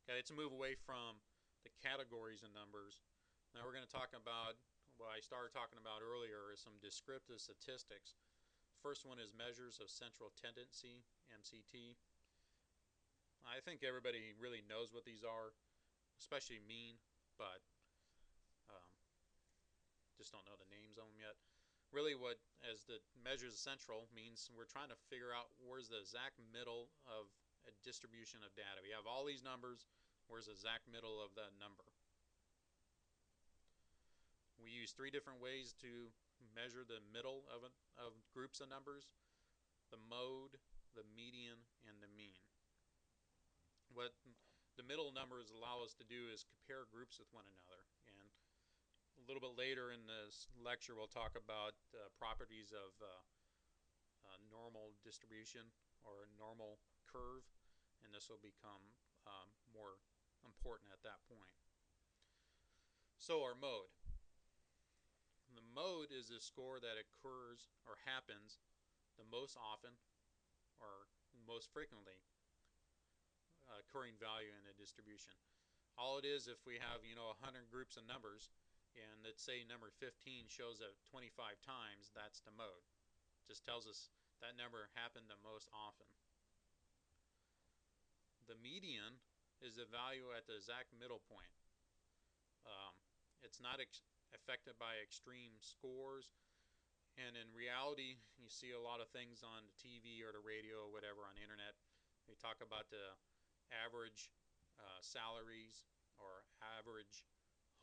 Okay, let's move away from the categories of numbers. Now we're going to talk about what I started talking about earlier is some descriptive statistics. First one is measures of central tendency, MCT. I think everybody really knows what these are, especially mean, but um, just don't know the names of them yet. Really, what as the measures of central means we're trying to figure out where's the exact middle of a distribution of data. We have all these numbers, where's the exact middle of that number? We use three different ways to measure the middle of groups of numbers: the mode, the median, and the mean. What the middle numbers allow us to do is compare groups with one another. And a little bit later in this lecture, we'll talk about properties of normal distribution or a normal curve, and this will become more important at that point. So our mode. The mode is a score that occurs or happens the most often or most frequently occurring value in a distribution. All it is, if we have 100 groups of numbers, and let's say number 15 shows up 25 times, that's the mode. It just tells us that number happened the most often. The median is the value at the exact middle point. It's not affected by extreme scores, and in reality, you see a lot of things on the TV or the radio or whatever on the internet. They talk about the average salaries or average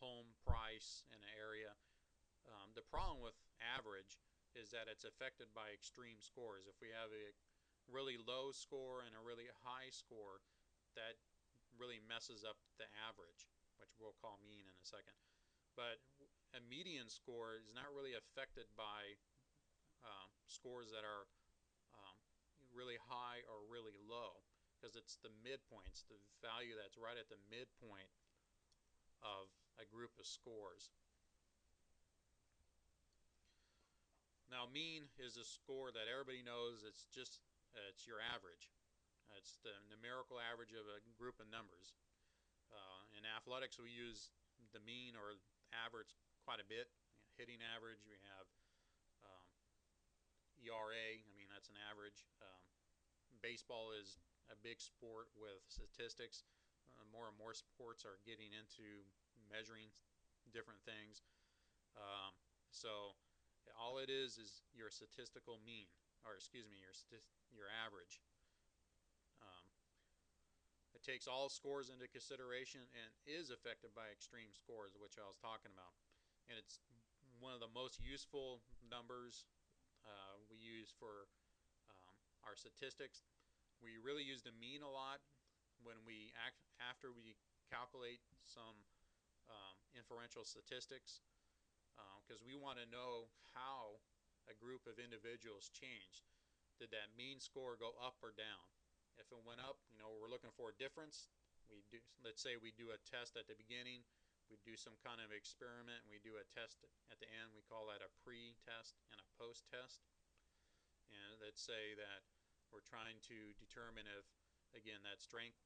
home price in an area. The problem with average is that it's affected by extreme scores. If we have a really low score and a really high score, that really messes up the average, which we'll call mean in a second. But a median score is not really affected by scores that are really high or really low, because it's the midpoints, the value that's right at the midpoint of a group of scores. Now, mean is a score that everybody knows. It's your average. It's the numerical average of a group of numbers. In athletics, we use the mean or average quite a bit. Hitting average, we have ERA. I mean, that's an average. Baseball is a big sport with statistics. More and more sports are getting into measuring different things. So all it is your statistical mean, or excuse me, your average. Um, it takes all scores into consideration and is affected by extreme scores, which I was talking about. And it's one of the most useful numbers we use for our statistics. We really use the mean a lot when after we calculate some inferential statistics, because we want to know how a group of individuals changed. Did that mean score go up or down? If it went up, we're looking for a difference. Let's say we do a test at the beginning, we do some kind of experiment, and we do a test at the end. We call that a pre-test and a post-test. And let's say that we're trying to determine if, again, that strength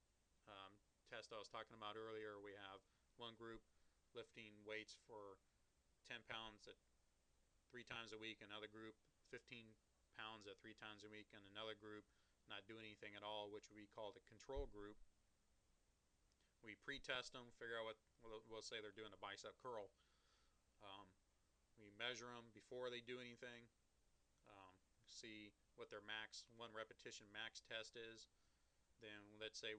test I was talking about earlier, we have one group lifting weights for 10 pounds at 3 times a week, another group 15 pounds at 3 times a week, and another group not doing anything at all, which we call the control group. We pre-test them, figure out what, we'll say they're doing a bicep curl. We measure them before they do anything, see what their max, one repetition max test is. Then let's say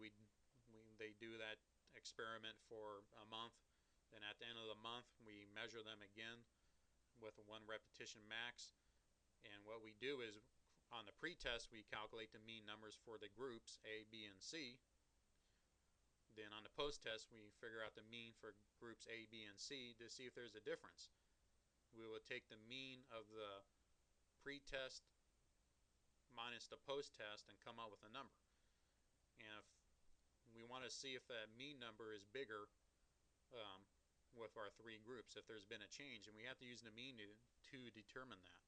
they do that experiment for a month. Then at the end of the month, we measure them again with a one repetition max. And what we do is, on the pre-test, we calculate the mean numbers for the groups A, B, and C. Then on the post-test, we figure out the mean for groups A, B, and C to see if there's a difference. We will take the mean of the pre-test minus the post-test and come up with a number. And if we want to see if that mean number is bigger with our three groups, if there's been a change, and we have to use the mean to determine that.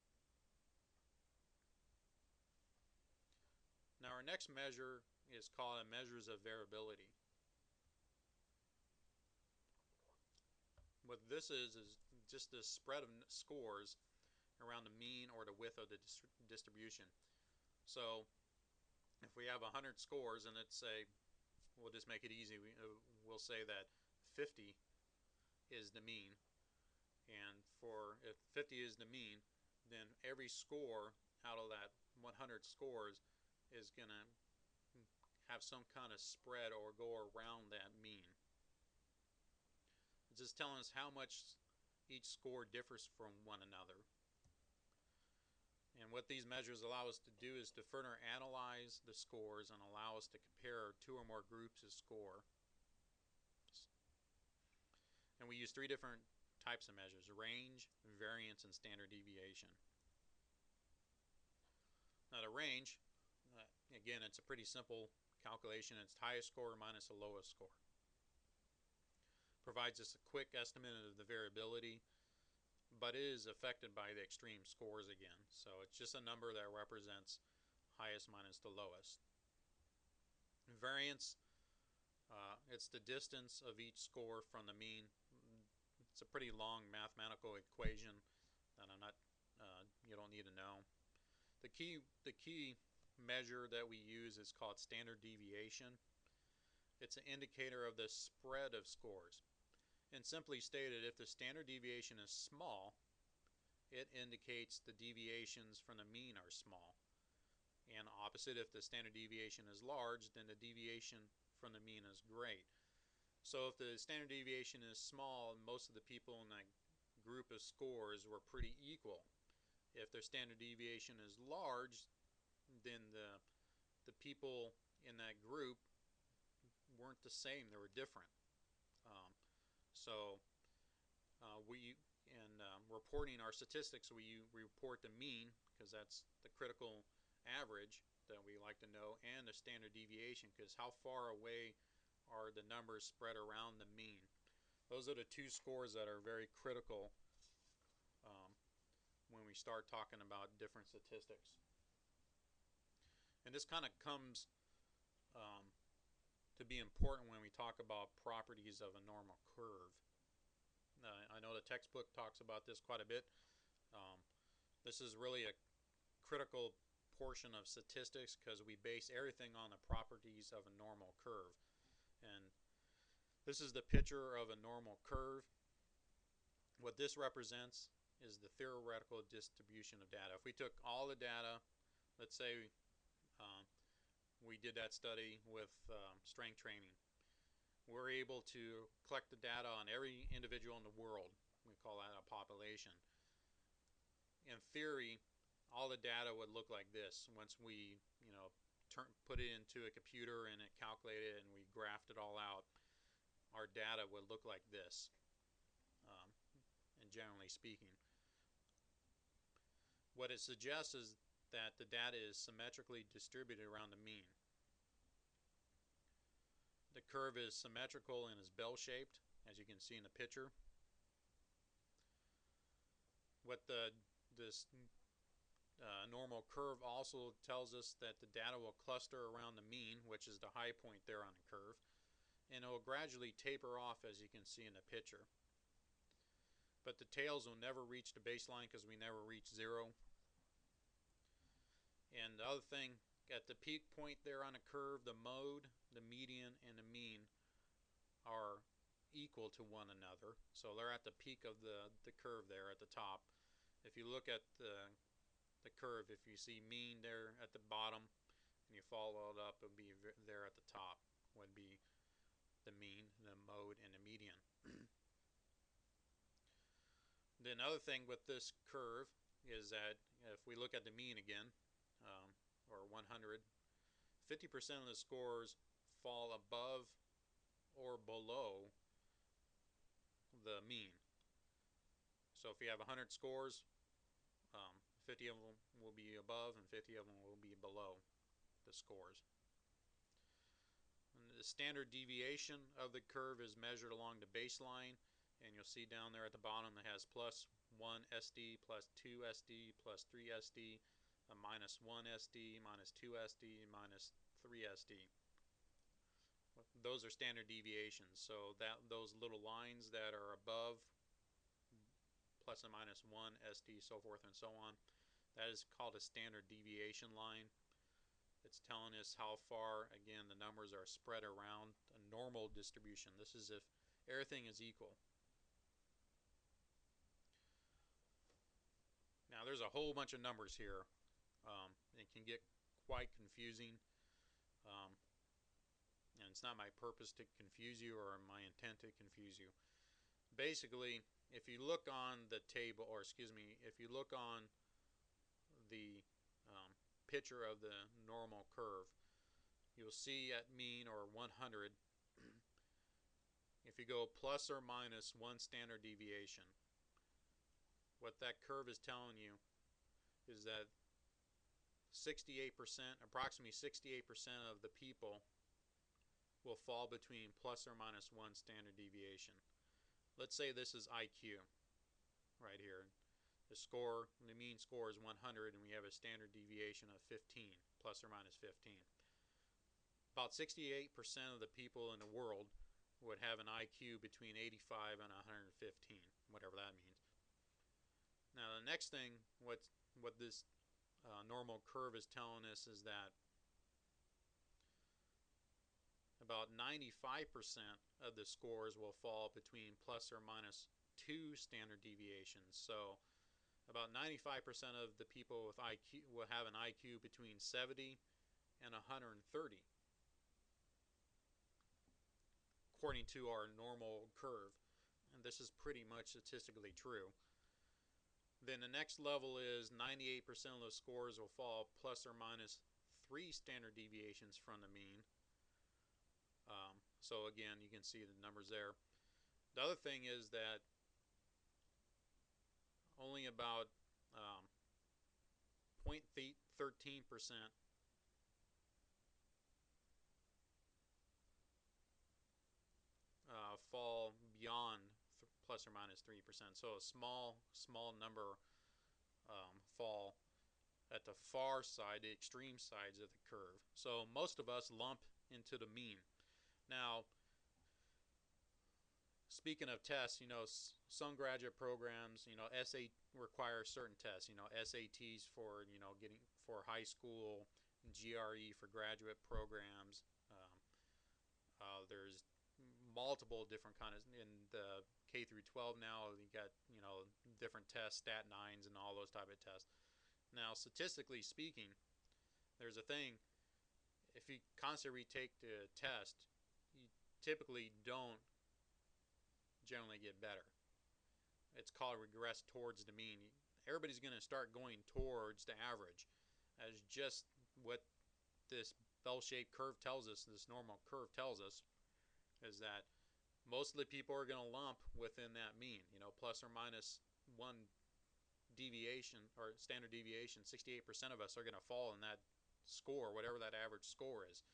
Now our next measure is called measures of variability. what this is just the spread of scores around the mean or the width of the distribution. So if we have 100 scores, and let's say, we'll just make it easy, we'll say that 50 is the mean, and if 50 is the mean, then every score out of that 100 scores is going to have some kind of spread or go around that mean. It's just telling us how much each score differs from one another. And what these measures allow us to do is to further analyze the scores and allow us to compare two or more groups of score. And we use three different types of measures: range, variance, and standard deviation. Now the range, again, it's a pretty simple calculation. It's the highest score minus the lowest score. Provides us a quick estimate of the variability, but is affected by the extreme scores again. So it's just a number that represents highest minus the lowest. Variance, it's the distance of each score from the mean. It's a pretty long mathematical equation that you don't need to know. The key measure that we use is called standard deviation. It's an indicator of the spread of scores. And simply stated, if the standard deviation is small, it indicates the deviations from the mean are small. And opposite, if the standard deviation is large, then the deviation from the mean is great. So if the standard deviation is small, most of the people in that group of scores were pretty equal. If their standard deviation is large, then the people in that group weren't the same, they were different. So reporting our statistics, we report the mean, because that's the critical average that we like to know, and the standard deviation, because how far away are the numbers spread around the mean. Those are the two scores that are very critical when we start talking about different statistics. And this kind of comes to be important when we talk about properties of a normal curve. I know the textbook talks about this quite a bit. This is really a critical portion of statistics because we base everything on the properties of a normal curve. And this is the picture of a normal curve. What this represents is the theoretical distribution of data. If we took all the data, let's say we did that study with strength training, we're able to collect the data on every individual in the world. We call that a population. In theory, all the data would look like this once we put it into a computer and it calculated it and we graphed it all out. Our data would look like this, and generally speaking. What it suggests is that the data is symmetrically distributed around the mean. The curve is symmetrical and is bell-shaped, as you can see in the picture. What this normal curve also tells us that the data will cluster around the mean, which is the high point there on the curve, and it will gradually taper off, as you can see in the picture. But the tails will never reach the baseline because we never reach zero. And the other thing, at the peak point there on the curve, the mode, the median, and the mean are equal to one another. So they're at the peak of the curve there at the top. If you look at the curve, if you see mean there at the bottom and you follow it up, it'll be there at the top, would be the mean, the mode, and the median. The other thing with this curve is that if we look at the mean again, or 100, 50% of the scores fall above or below the mean. So if you have 100 scores, 50 of them will be above and 50 of them will be below the scores. And the standard deviation of the curve is measured along the baseline, and you'll see down there at the bottom it has plus 1 SD, plus 2 SD, plus 3 SD, minus 1 SD, minus 2 SD, minus 3 SD. Those are standard deviations. So those little lines that are above plus and minus 1 st, so forth and so on. That is called a standard deviation line. It's telling us how far, again, the numbers are spread around a normal distribution. This is if everything is equal. Now there's a whole bunch of numbers here. It can get quite confusing. And it's not my purpose to confuse you or my intent to confuse you. Basically, if you look on the table, or excuse me, if you look on the picture of the normal curve, you'll see at mean, or 100, if you go plus or minus 1 standard deviation, what that curve is telling you is that 68%, approximately 68% of the people will fall between plus or minus 1 standard deviation. Let's say this is IQ right here. The mean score is 100, and we have a standard deviation of 15, plus or minus 15. About 68% of the people in the world would have an IQ between 85 and 115, whatever that means. Now the next thing, what this normal curve is telling us is that about 95% of the scores will fall between plus or minus 2 standard deviations. So about 95% of the people with IQ will have an IQ between 70 and 130, according to our normal curve. And this is pretty much statistically true. Then the next level is 98% of the scores will fall plus or minus 3 standard deviations from the mean. So again, you can see the numbers there. The other thing is that only about 0.13% fall beyond plus or minus 3%. So a small number fall at the far side, the extreme sides of the curve. So most of us lump into the mean. Now, speaking of tests, some graduate programs, require certain tests. SATs for getting for high school, GRE for graduate programs. There's multiple different kinds in the K through 12 now. You got different tests, stat nines, and all those type of tests. Now, statistically speaking, there's a thing. If you constantly retake the test, you typically don't generally get better. It's called regress towards the mean. Everybody's going to start going towards the average, as just what this bell-shaped curve tells us, this normal curve tells us, is that most of the people are going to lump within that mean, plus or minus 1 deviation or standard deviation. 68% of us are going to fall in that score, whatever that average score is.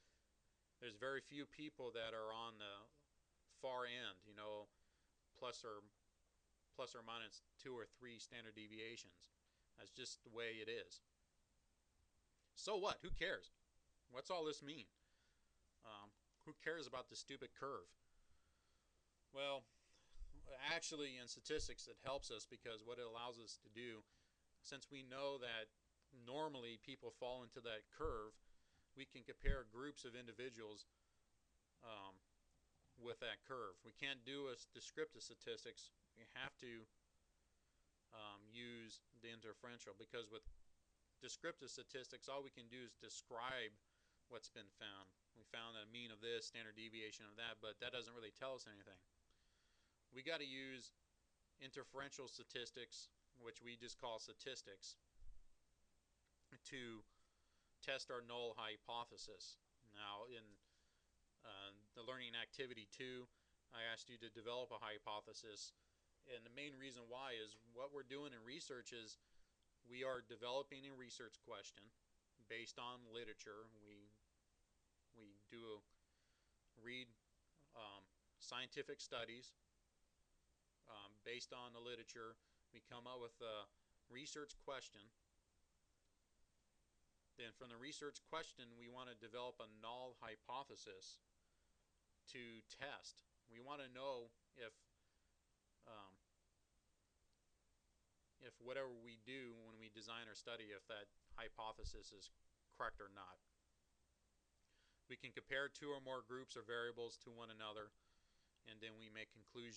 There's very few people that are on the far end, plus or minus 2 or 3 standard deviations. That's just the way it is. So what? Who cares? What's all this mean? Who cares about the stupid curve? Well, actually, in statistics, it helps us, because what it allows us to do, since we know that normally people fall into that curve, we can compare groups of individuals with that curve. We can't do a descriptive statistics. We have to use the interferential, because with descriptive statistics, all we can do is describe what's been found. We found a mean of this, standard deviation of that, but that doesn't really tell us anything. We got to use interferential statistics, which we just call statistics, to test our null hypothesis. Now, in the learning activity 2, I asked you to develop a hypothesis, and the main reason why is what we're doing in research is we are developing a research question based on literature. We do read scientific studies based on the literature. We come up with a research question. Then from the research question, we want to develop a null hypothesis to test. We want to know if if whatever we do when we design our study, if that hypothesis is correct or not. We can compare two or more groups or variables to one another, and then we make conclusions.